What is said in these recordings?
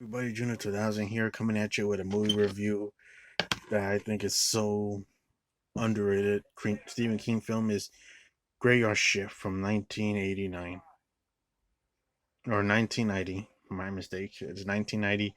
Everybody, Junior 2000 here, coming at you with a movie review that I think is so underrated. Stephen King film is Graveyard Shift from 1989 or 1990. My mistake. It's 1990.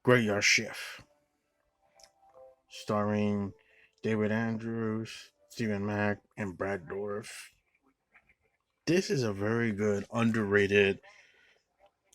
Graveyard Shift, starring David Andrews, Stephen Mack, and Brad Dourif. This is a very good, underrated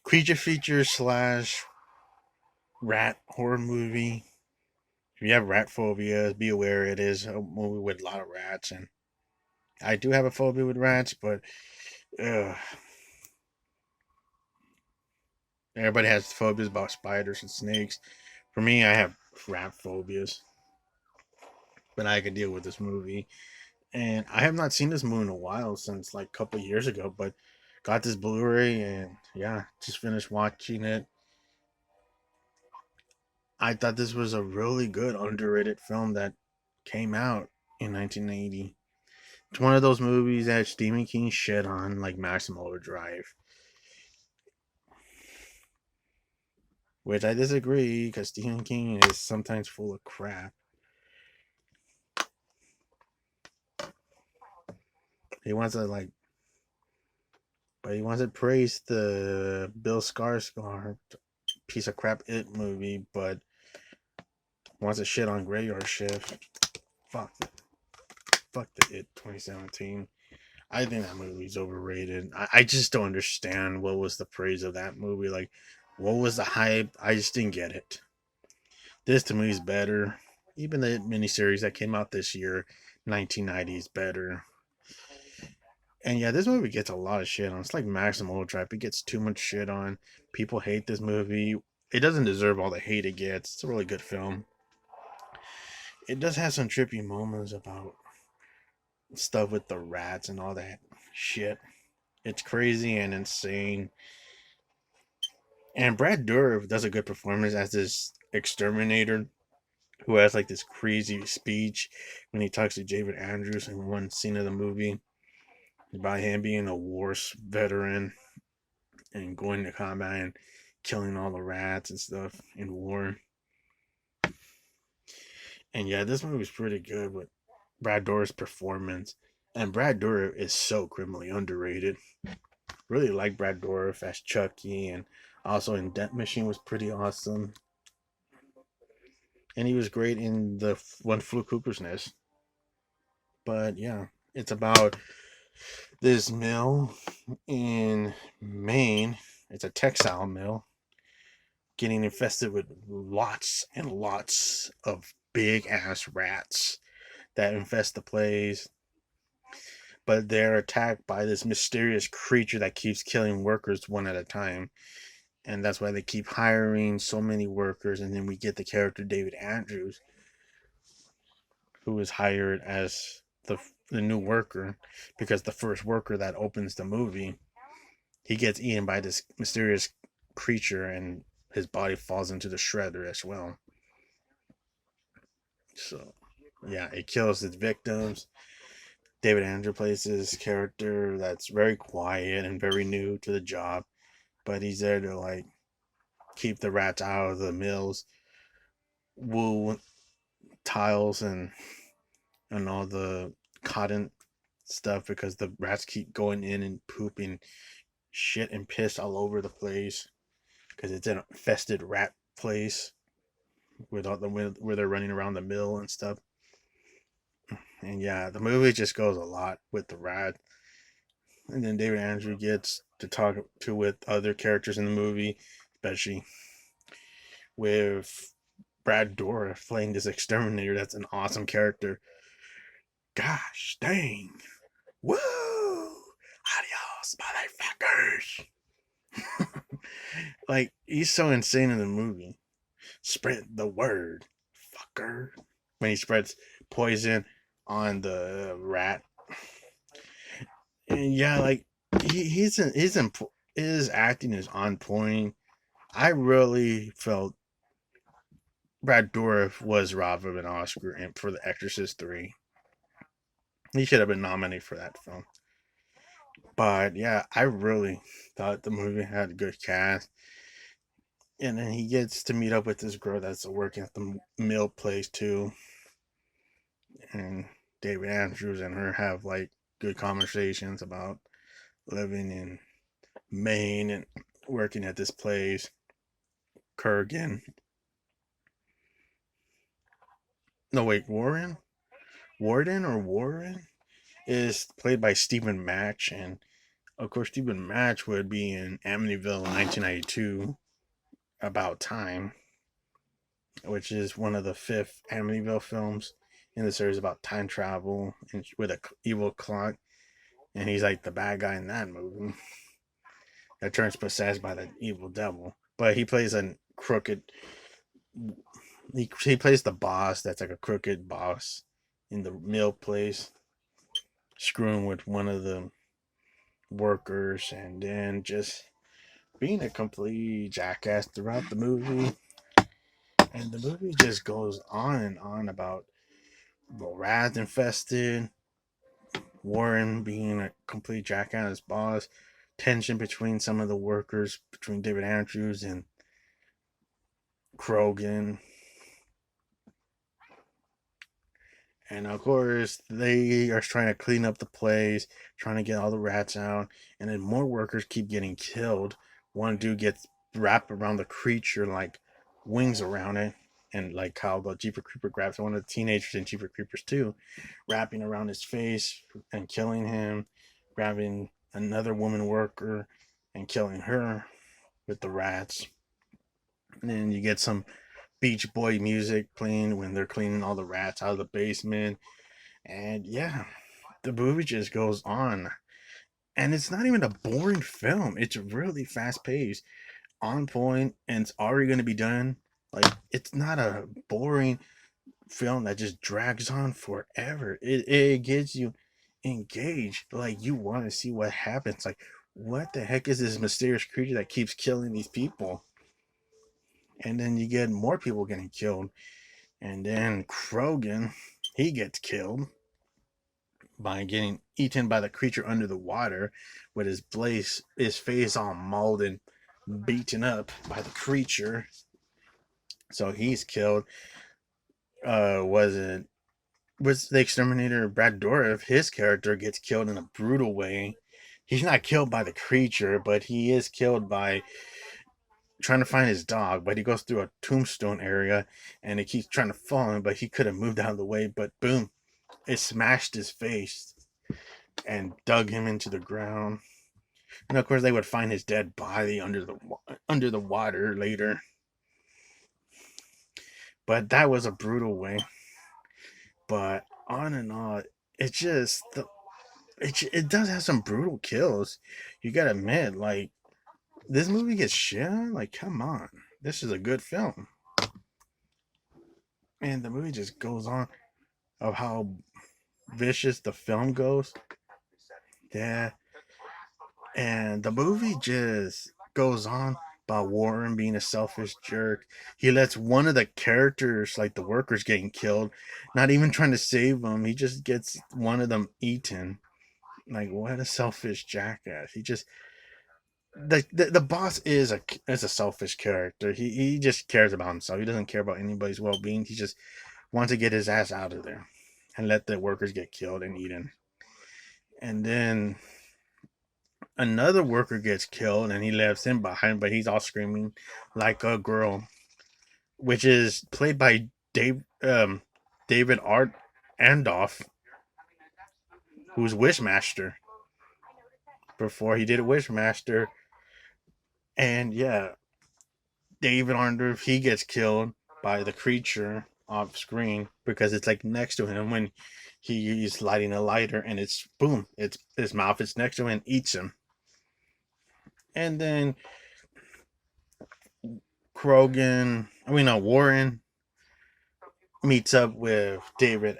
creature feature slash rat horror movie. If you have rat phobias, be aware it is a movie with a lot of rats, and I do have a phobia with rats, but uh, everybody has phobias about spiders and snakes. For me, I have rat phobias, but I can deal with this movie. And I have not seen this movie in a while, since like a couple years ago, but got this Blu-ray and yeah, just finished watching it. I thought this was a really good underrated film that came out in 1980. It's one of those movies that Stephen King shit on, like Maximum Overdrive, which I disagree because Stephen King is sometimes full of crap. He wants to like, but he wants to praise the Bill Skarsgård piece of crap It movie, but wants to shit on Graveyard Shift. Fuck, fuck the It 2017. I think that movie's overrated. I just don't understand what was the praise of that movie. Like, what was the hype? I just didn't get it. This to me is better. Even the miniseries that came out this year, 1990, is better. And yeah, this movie gets a lot of shit on. It's like Maximum Overdrive. It gets too much shit on. People hate this movie. It doesn't deserve all the hate it gets. It's a really good film. It does have some trippy moments about stuff with the rats and all that shit. It's crazy and insane. And Brad Dourif does a good performance as this exterminator who has like this crazy speech when he talks to David Andrews in one scene of the movie about him being a war veteran and going to combat and killing all the rats and stuff in war. And yeah, this movie's pretty good with Brad Dourif's performance. And Brad Dourif is so criminally underrated. Really like Brad Dourif as Chucky, and also in Death Machine was pretty awesome. And he was great in the One Flew Cuckoo's Nest. But yeah, it's about this mill in Maine. It's a textile mill getting infested with lots and lots of big ass rats that infest the place. But they're attacked by this mysterious creature that keeps killing workers one at a time. And that's why they keep hiring so many workers. And then we get the character David Andrews, who is hired as the new worker, because the first worker that opens the movie, he gets eaten by this mysterious creature and his body falls into the shredder as well. So yeah, it kills its victims. David Andrew plays this character that's very quiet and very new to the job, but he's there to like keep the rats out of the mills, wool tiles and all the cotton stuff, because the rats keep going in and pooping shit and piss all over the place because it's an infested rat place with all the where they're running around the mill and stuff. And yeah, the movie just goes a lot with the rat. And then David Andrew gets to talk to with other characters in the movie, especially with Brad Dourif playing this exterminator. That's an awesome character. Gosh dang. Woo! Adios, motherfuckers. Like, he's so insane in the movie. Spread the word, fucker. When he spreads poison on the rat. And yeah, like, his acting is on point. I really felt Brad Dourif was robbed of an Oscar and for The Exorcist 3. He should have been nominated for that film. But yeah, I really thought the movie had a good cast. And then he gets to meet up with this girl that's working at the mill place too. And David Andrews and her have like good conversations about living in Maine and working at this place. Kurgan. No, wait, Warren? Warden or Warren is played by Stephen Match. And of course, Stephen Match would be in Amityville in 1992, About Time, which is one of the fifth Amityville films in the series about time travel and with a evil clock. And he's like the bad guy in that movie that turns possessed by the evil devil. But he plays a crooked. He plays the boss that's like a crooked boss in the mill place, screwing with one of the workers, and then just being a complete jackass throughout the movie. And the movie just goes on and on about rat infested, Warren being a complete jackass boss, tension between some of the workers, between David Andrews and Krogan. And of course, they are trying to clean up the place, trying to get all the rats out. And then more workers keep getting killed. One dude gets wrapped around the creature, like wings around it. And like how the Jeeper Creeper grabs one of the teenagers in Jeeper Creepers 2, wrapping around his face and killing him, grabbing another woman worker and killing her with the rats. And then you get some Beach Boy music playing when they're cleaning all the rats out of the basement. And yeah, the movie just goes on. And it's not even a boring film. It's really fast paced, on point, and it's already going to be done. Like, it's not a boring film that just drags on forever. It gets you engaged. Like, you want to see what happens. Like, what the heck is this mysterious creature that keeps killing these people? And then you get more people getting killed. And then Krogan, he gets killed by getting eaten by the creature under the water, with his face all mauled and beaten up by the creature. So he's killed. Was the exterminator Brad Dourif? His character gets killed in a brutal way. He's not killed by the creature, but he is killed by trying to find his dog. But he goes through a tombstone area, and it keeps trying to fall him, but he could have moved out of the way. But boom, it smashed his face and dug him into the ground. And of course, they would find his dead body under the water later. But that was a brutal way. But on and on, it just it does have some brutal kills. You gotta admit, like, this movie gets shit on. Like, come on, this is a good film. And the movie just goes on of how vicious the film goes. Yeah, and the movie just goes on about Warren being a selfish jerk. He lets one of the characters, like the workers, getting killed, not even trying to save them. He just gets one of them eaten. Like, what a selfish jackass! He just the boss is a selfish character. He just cares about himself. He doesn't care about anybody's well being. He just wants to get his ass out of there and let the workers get killed and eaten. And then another worker gets killed and he leaves him behind, but he's all screaming like a girl, which is played by David Art Andoff, who's Wishmaster before he did a Wishmaster. And yeah, David Arndorf, he gets killed by the creature off screen because it's like next to him when he's lighting a lighter, and it's boom, it's his mouth is next to him and eats him. And then Warren meets up with David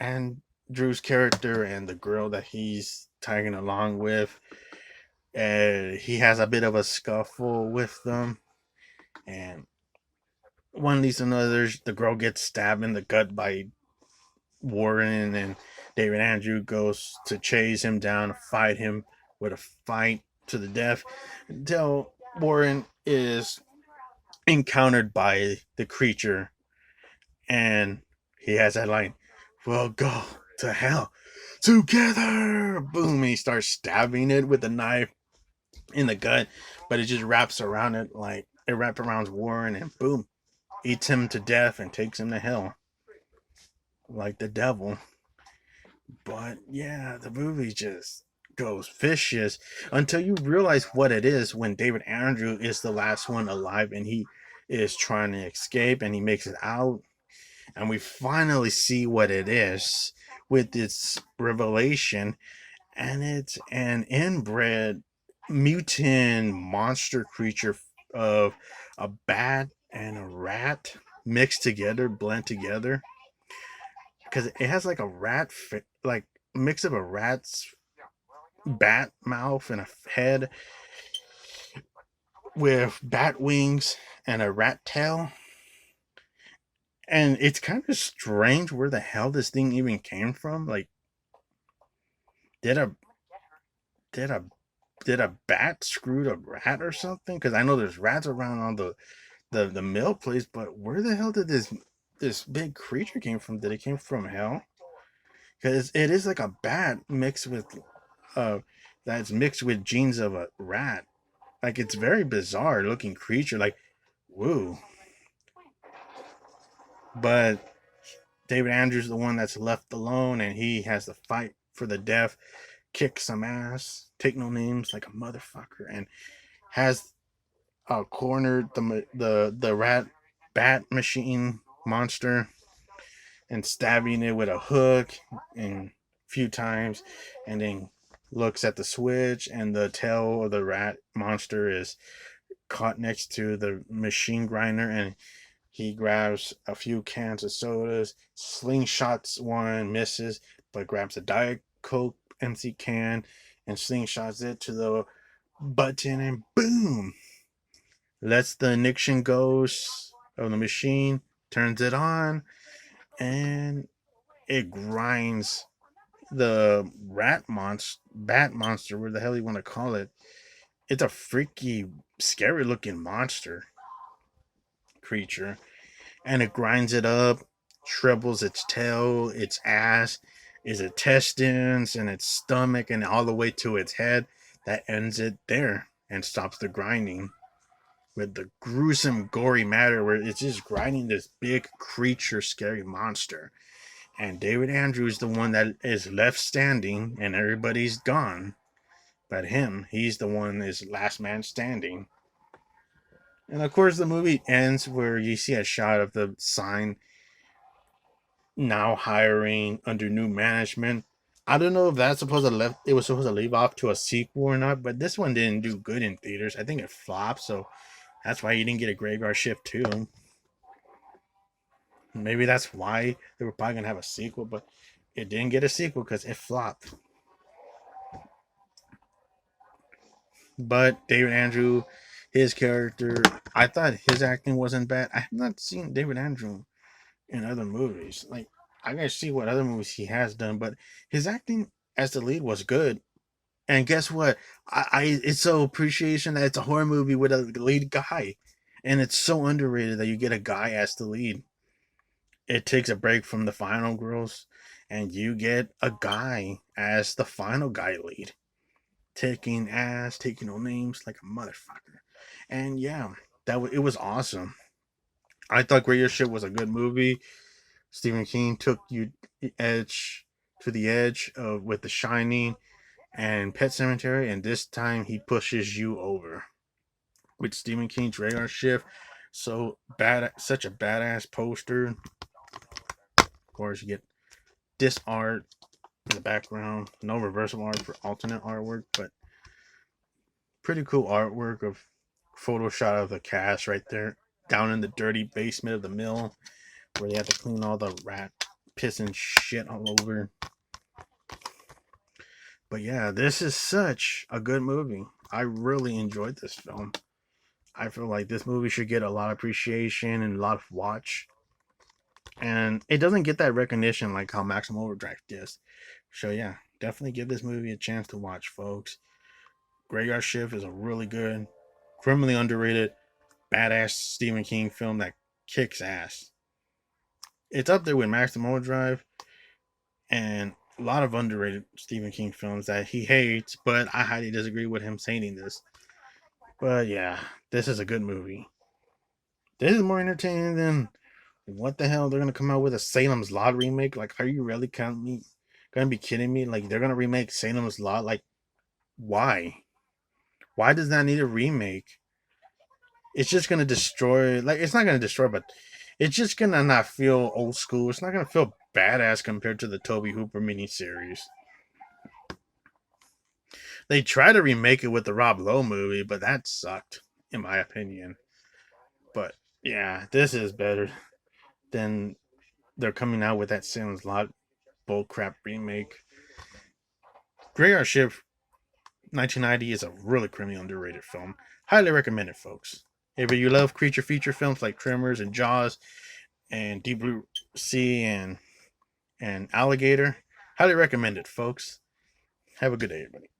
Andrew's character and the girl that he's tagging along with. And he has a bit of a scuffle with them, and one leads to another. The girl gets stabbed in the gut by Warren, and David Andrew goes to chase him down, fight him with a fight to the death until Warren is encountered by the creature, and he has that line, "We'll go to hell together." Boom! And he starts stabbing it with a knife in the gut, but it just wraps around it like it wraps around Warren, and boom, eats him to death and takes him to hell like the devil. But yeah, the movie just goes vicious until you realize what it is when David Andrew is the last one alive and he is trying to escape and he makes it out, and we finally see what it is with its revelation, and it's an inbred mutant monster creature of a bat and a rat mixed together, blend together, because it has like a like mix of a rat's bat mouth and a head with bat wings and a rat tail. And it's kind of strange where the hell this thing even came from. Like, did a did a did a bat screw a rat or something? Because I know there's rats around on the mill place, but where the hell did this big creature came from? Did it came from hell? Because it is like a bat mixed with uh that's mixed with genes of a rat. Like, it's very bizarre looking creature. Like, woo. But David Andrews the one that's left alone, and he has to fight for the death, kick some ass, take no names like a motherfucker, and has cornered the rat bat machine monster and stabbing it with a hook and a few times, and then looks at the switch, and the tail of the rat monster is caught next to the machine grinder, and he grabs a few cans of sodas, slingshots one, misses, but grabs a Diet Coke empty can and slingshots it to the button, and boom, lets the ignition goes of the machine, turns it on, and it grinds the bat monster, where the hell you want to call it. It's a freaky, scary looking monster creature, and it grinds it up, shrivels its tail, its ass, its intestines, and its stomach, and all the way to its head. That ends it there and stops the grinding with the gruesome, gory matter where it's just grinding this big creature, scary monster. And David Andrews, the one that is left standing, and everybody's gone. But him, he's the one is last man standing. And of course, the movie ends where you see a shot of the sign now hiring under new management. I don't know if that's supposed to left. It was supposed to leave off to a sequel or not, but this one didn't do good in theaters. I think it flopped, so that's why you didn't get a Graveyard Shift 2. Maybe that's why they were probably gonna have a sequel, but it didn't get a sequel because it flopped. But David Andrew, his character, I thought his acting wasn't bad. I have not seen David Andrew in other movies. Like, I gotta see what other movies he has done, but his acting as the lead was good. And guess what? I it's so appreciation that it's a horror movie with a lead guy, and it's so underrated that you get a guy as the lead. It takes a break from the final girls, and you get a guy as the final guy lead, taking ass, taking no names like a motherfucker. And yeah, it was awesome. I thought Greater Shit was a good movie. Stephen King took you edge to the edge of with The Shining and Pet Cemetery, and this time he pushes you over with Stephen King's Radar Shift. So bad, such a badass poster. Of course, you get this art in the background, no reversible art for alternate artwork, but pretty cool artwork of photo shot of the cast right there down in the dirty basement of the mill where they have to clean all the rat piss and shit all over. But yeah, this is such a good movie. I really enjoyed this film. I feel like this movie should get a lot of appreciation and a lot of watch. And it doesn't get that recognition like how Maximum Overdrive does. So yeah, definitely give this movie a chance to watch, folks. Graveyard Shift is a really good criminally underrated, badass Stephen King film that kicks ass. It's up there with Maximum Overdrive and a lot of underrated Stephen King films that he hates, but I highly disagree with him saying this. But yeah, this is a good movie. This is more entertaining than what the hell they're gonna come out with a Salem's Lot remake. Like, are you really gonna be kidding me? Like, they're gonna remake Salem's Lot? Like, why? Why does that need a remake? It's just gonna destroy. Like, it's not gonna destroy, but it's just gonna not feel old school. It's not gonna feel badass compared to the Toby Hooper miniseries. They tried to remake it with the Rob Lowe movie, but that sucked, in my opinion. But yeah, this is better than they're coming out with that Salem's Lot bullcrap remake. Graveyard Shift 1990 is a really criminally underrated film. Highly recommend it, folks. If you love creature feature films like Tremors and Jaws and Deep Blue Sea and Alligator, highly recommend it, folks. Have a good day, everybody.